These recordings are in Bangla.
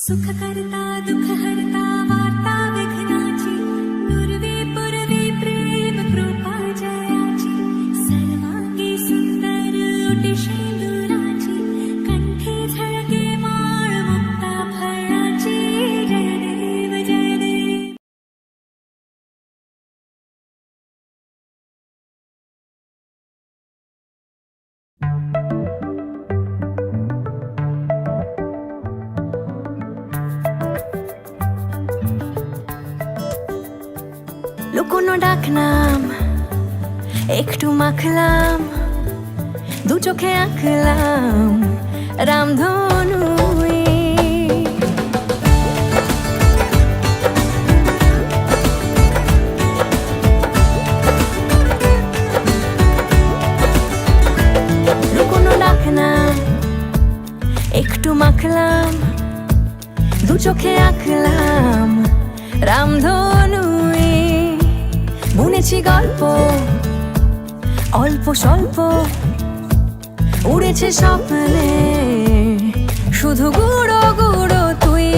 सुख करता दुख हरता वार्ता विघ्नाची पूर्वी पूर्वी प्रेम कृपा जयाची सर्वांगी सुंदर ओटी शेंदुराची कंठी झळके माळ मुक्ता फळाची जय देव जय देव। লুকোনো ডাকনাম একটু মাখলাম দু চোখে আঁকলাম রামধনু লুকোনো ডাকনাম একটু মাখলাম দু চোখে আঁকলাম রামধনু বুনেছি গল্প অল্প স্বল্প উড়েছে স্বপ্নে শুধু গুঁড়ো গুঁড়ো তুই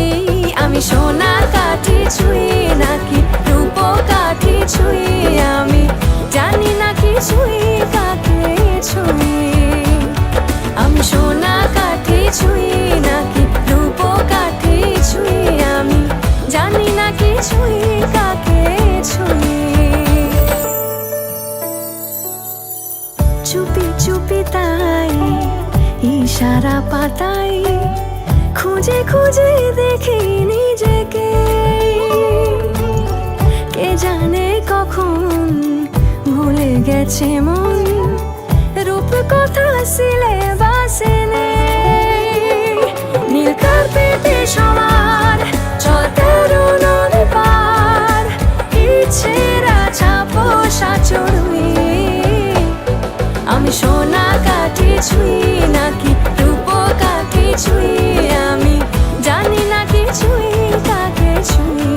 আমি সোনার কাঠি ছুঁই নাকি রূপ কাঠি ছুঁই আমি জানি না কিছুই কাকে ছুঁই আমি সোনা কাঠি ছুঁই নাকি রূপ কাঠি ছুঁই আমি জানি না কিছুই কাকে ছুঁই চুপি চুপি তাই ইশারা পাতাই খুঁজে খুঁজে দেখি নিজেকে কে জানে কখন ভুলে গেছে মন রূপ কথা সিলেবাসে নেই নীল কার্পেটে সবার চলতে নদী পার ইচ্ছেরা ছাপো সাচড়ুই আমি সোনা কাঠি ছুঁই নাকি রূপ কাঠি ছুঁই আমি জানি না কিছুই কাকে ছুঁই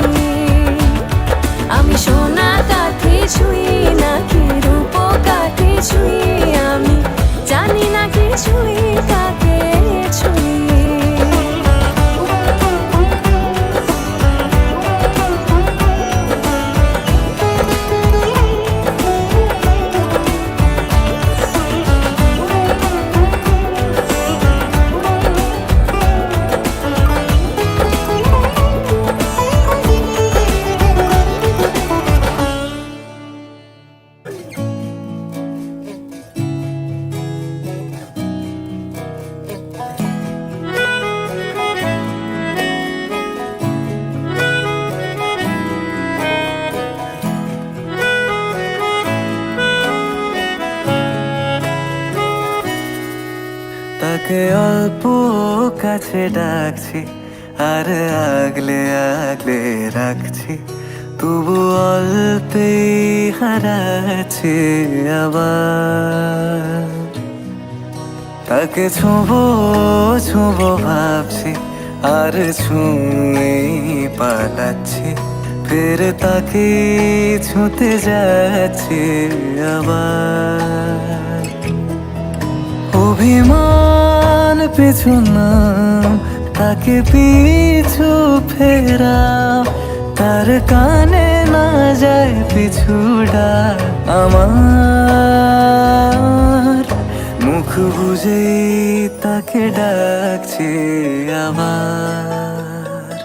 আমি সোনা কাঠি ছুঁই নাকি রূপ কাঠি ছুঁই আমি জানি না কিছুই কাকে ছুঁই তাকে অল্প কাছে ডাকছি আর আগলে আগলে রাখছি তবু অল্পে হারাচ্ছি আবার তাকে ছোঁবো ছোঁবো ভাবছি আর ছুঁয়ে পালাচ্ছি ফের তাকে ছুঁতে যাচ্ছি আবার অভিমান পিছু নাম তাকে পিছু ফেরা তার কানে না যায় পিছুডা আমার মুখ বুঝে তাকে ডাকছি আবার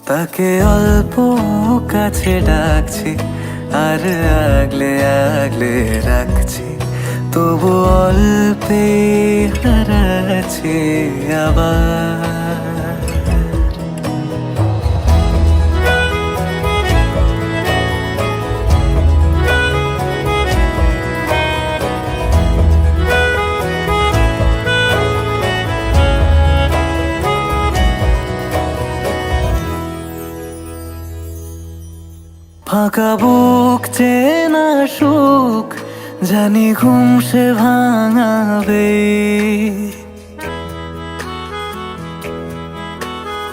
তাকে অল্প কাছে ডাকছি আর আগলে আগলে রাখছি তবু অল্পে হারাচ্ছি আবার ফাঁকা বুক চেনা সুখ জানি ঘুম সে ভাঙাবে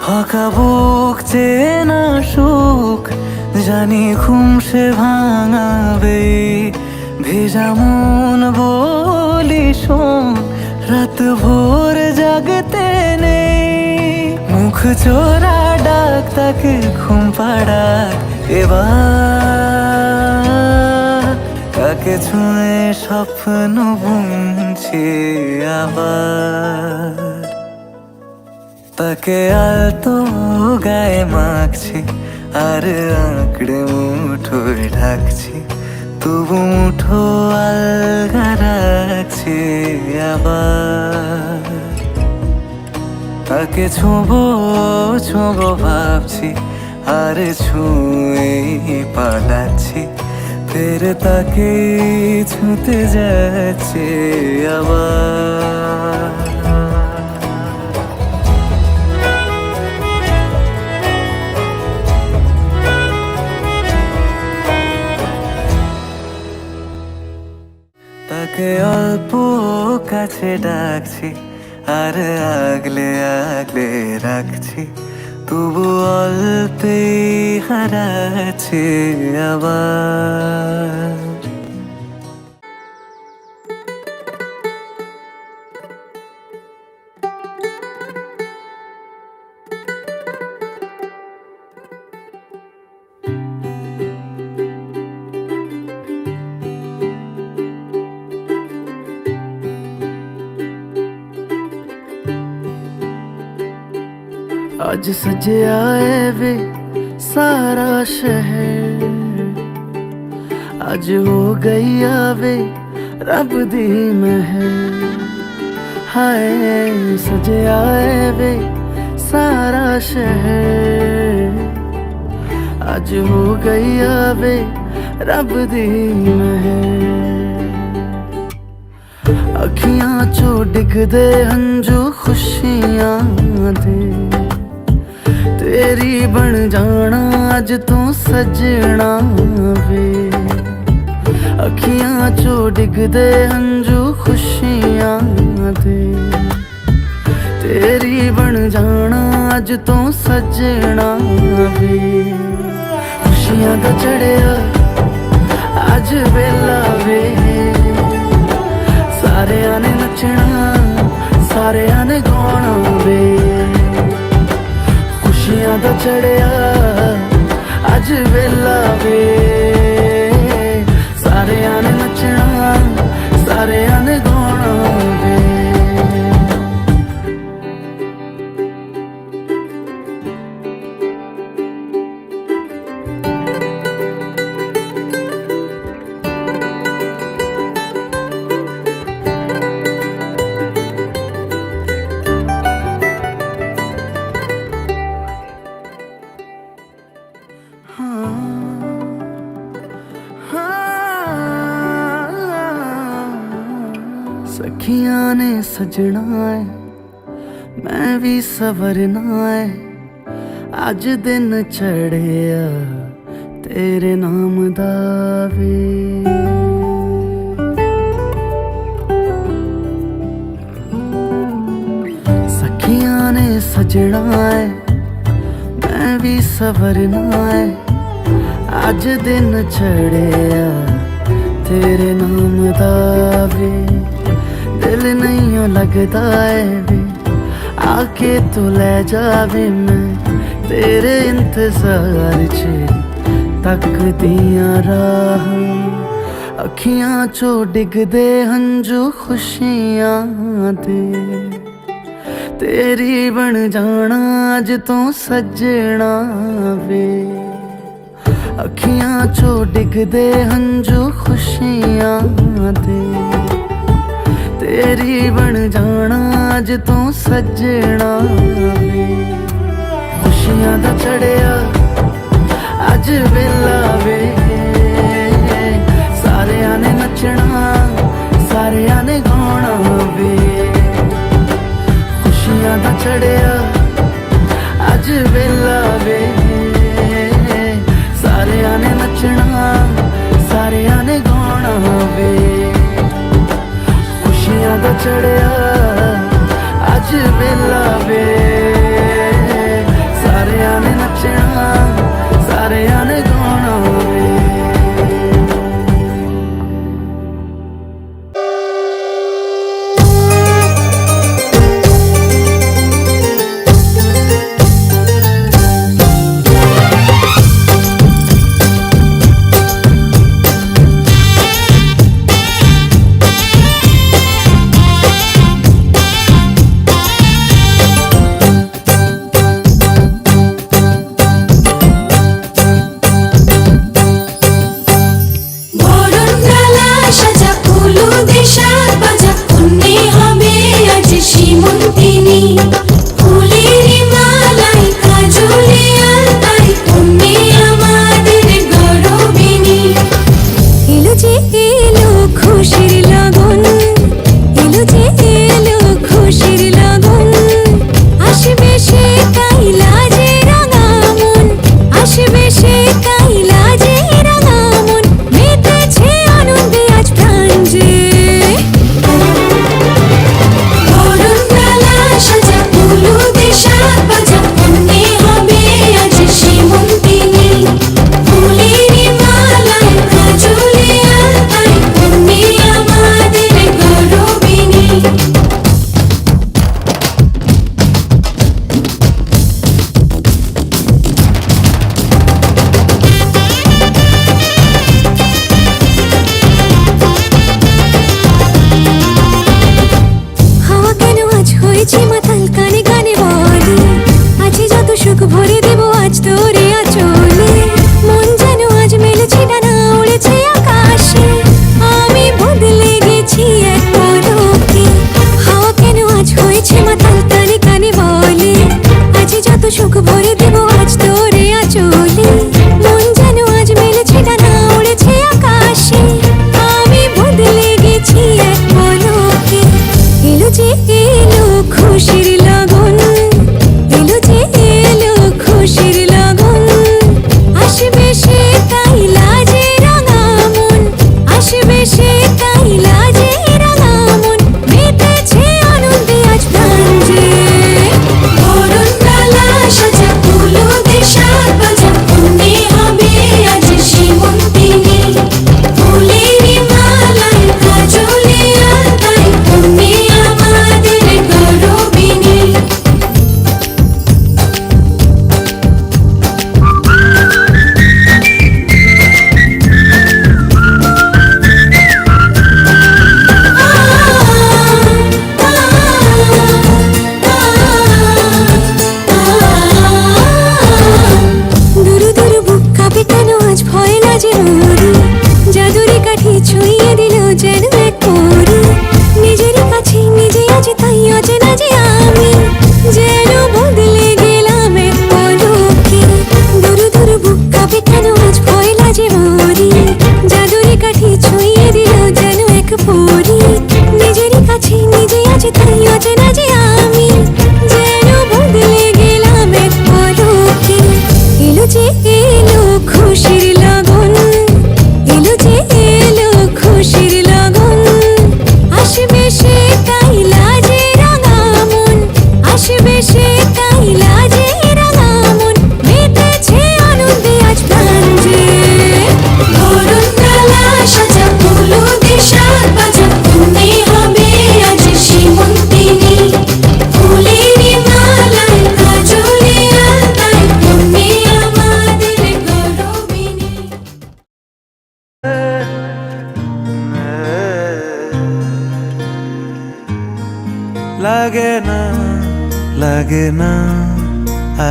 ফাঁকা বুক চেনা সুখ জানি ঘুম সে ভাঙাবে ভেজা মন বলি শোন রাত ভোর জাগতে নেই মুখ চোখ চোরা ডাক তাকে ঘুম পাড়াক এবার তাকে ছুঁয়ে স্বপ্ন বুনছি আবার তাকে আলতো গায়ে মাখছি আর আঁকড়ে মুঠোয় ঢাকছি তবু মুঠো আলগা রাখছি আবার তাকে ছোঁবো ছোঁবো ভাবছি আর ছুঁয়ে পালাচ্ছি ফের তাকে ছুঁতে যাচ্ছে আবার তাকে অল্প কাছে ডাকছি আর আগলে আগলে রাখছি তবু অল্পে হারাচ্ছে আবার आज सजया है वे सारा शहर आज हो गई आवे रब दी महर हाय सजया है वे सारा शहर आज हो गई आवे रब दी महर अखियां चो डिगदे हंजू खुशियां दे तेरी बन जाना अज तू सजना वे अखियां चो डिगदे हंजू खुशियां दे तेरी बन जाना अज तू सजना वे खुशियां दा चढ़िया अज वेला वे सारेयां ने नचना सारेयां ने गाना वे खुशियां दा चढ़िया अज वेला वे सारेयां ने नचना सारेयां ने गाना वे सखियां ने सजना है मैं भी सवरना है अज दिन चढ़िया तेरे नाम दा वे सखियां ने सजना है मैं भी सवरना है अज दिन चढ़िया तेरे नाम दा वे दिल नहीं लगता है वे आके तू ले जावे मैं तेरे इंतजार च तकदियां राह अखियां चो डिगदे हंजू खुशियां दे तेरी बन जाना अज तू सजना वे अखियां चो डिगदे हंजू खुशियां दे तेरी बन जाना अज तू सजना वे खुशियां दा चढ़िया अज वेला वे सारेयां ने नचना सारेयां ने गाना वे खुशियां दा चढ़िया अज वेला वे सारेयां ने नचना सारेयां ने गाना वे खुशियां दा चढ़िया अज वेला वे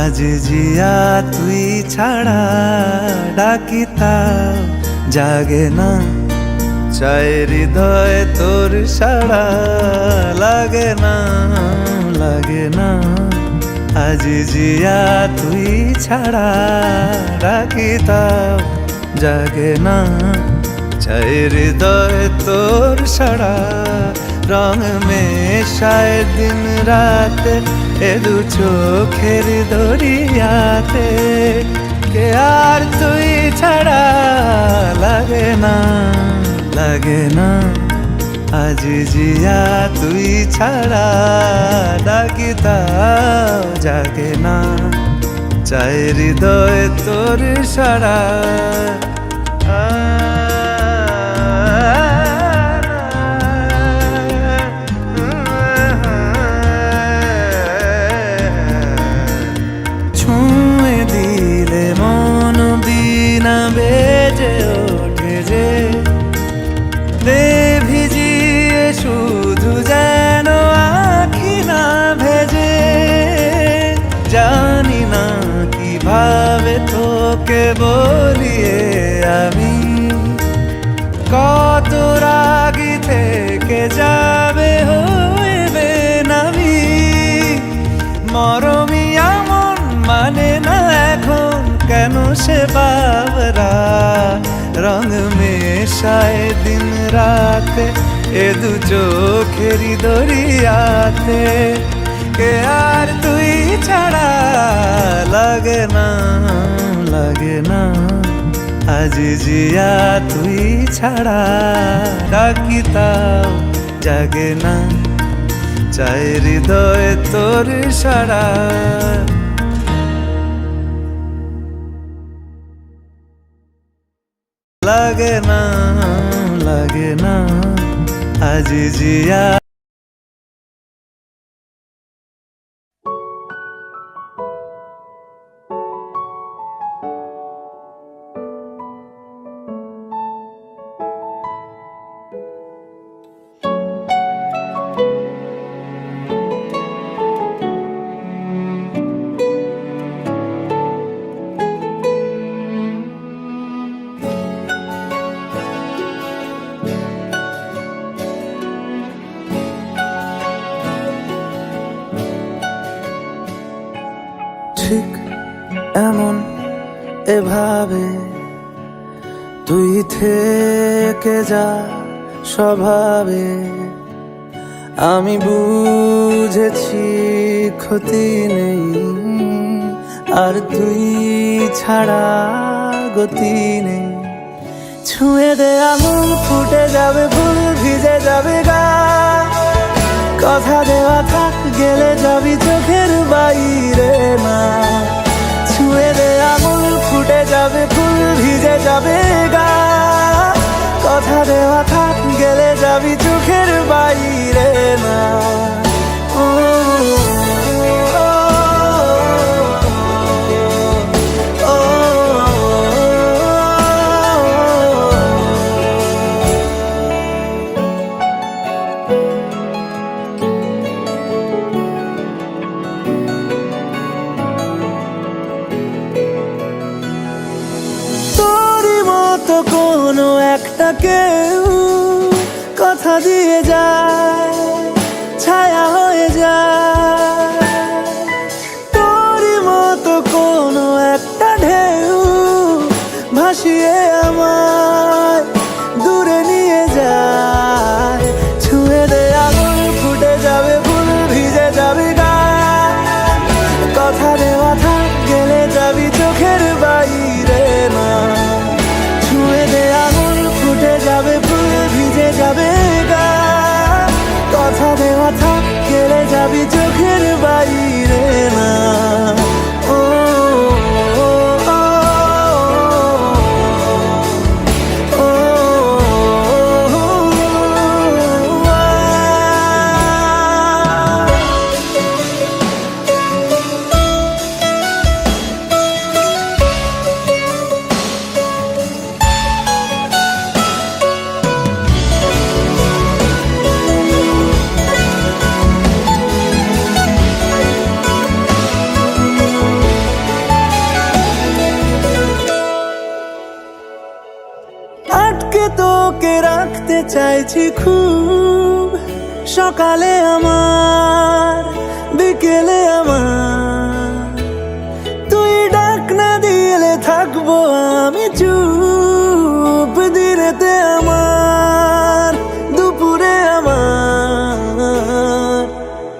আজ জিয়া তুই ছাড়া ডাকি তাও জাগে না, চায় হৃদয় তোর সাড়া লাগে না, লাগে না। আজ জিয়া তুই ছাড়া ডাকি তাও জাগে না, চায় হৃদয় তোর সাড়া। রং মেশায় দিন রাতে এ দু চোখের দরিয়াতে, কে আর তুই ছাড়া লাগে না, লাগে না। আজ জিয়া তুই ছাড়া ডাকি তাও জাগে না, চায় হৃদয় তোর সাড়া। ছুঁয়ে দিলে মন বিনা বেজে ওঠে যে, দে ভিজিয়ে শুধু যেন আখি না ভেজে। জানি না কিভাবে তোকে বলিয়ে আমি, কত রাগি থেকে যাবে হইবে নামি। মরমি এমন মানে না এখন কেন সে বাবরা, রং মেশায় দিন রাতে এ দু চোখেরি দরিয়াতে, কে আর তুই ছাড়া লাগে না, লাগে না। আজ জিয়া তুই ছাড়া ডাকি তাও জাগে না, চায় হৃদয় তোর সাড়া। লাগে না, লাগে না। আজ জিয়া ঠিক এমন এভাবে তুই থেকে যা স্বভাবে। আমি বুঝেছি ক্ষতি নেই, আর তুই ছাড়া গতি নেই। ছুঁয়ে দে আঙুল ফুটে যাবে ফুল, ভিজে যাবে গা। কথা দেওয়া থাক গেলে যাবি চোখের বাইরে না। ছুঁয়ে দে আঙুল ফুটে যাবে ফুল, ভিজে যাবে গা। কথা দেওয়া থাক গেলে যাবি চোখের বাইরে না। ও, ও, ও, ও, তো কোনো একটা কেউ কথা দিয়ে যায়, ছায়া হয়ে যায়। তোরই মতো কোনো একটা ঢেউ ভাসিয়ে আমায় দূরে নিয়ে যায়। ছুঁয়ে দে আঙুল ফুটে যাবে ফুল, ভিজে যাবে গা। কথা দেওয়া থাক গেলে যাবি চোখের বাইরে না। ছুঁয়ে দে আঙুল ফুটে যাবে ফুল, ভিজে যাবে গা। কথা দেওয়া থাক গেলে যাবি চোখের বাইরে না। ও, ও, ও, ও, ও, রাখতে চাইছি খুব, সকালে আমার বিকেলে আমার, তুই ডাক না দিলে থাকবো আমি চুপ, দিনেতে আমার দুপুরে আমার,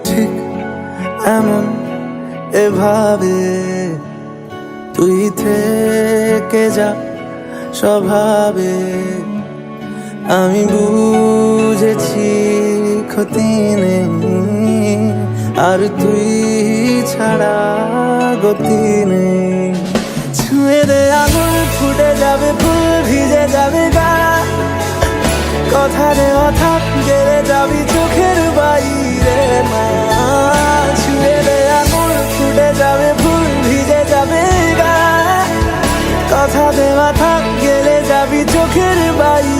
ঠিক এমন এভাবে তুই থেকে যা স্বভাবে, আমি বুঝেছি ক্ষতি নেই, আর তুই ছাড়া গতি নেই। ছুঁয়ে দে আঙুল ফুটে যাবে ফুল, ভিজে যাবে গা, কথা দেওয়া থাক গেলে যাবি চোখের বাইরে না। ছুঁয়ে দে আঙুল ফুটে যাবে ফুল, ভিজে যাবে গা, কথা দেওয়া থাক গেলে যাবি চোখের বাইরে।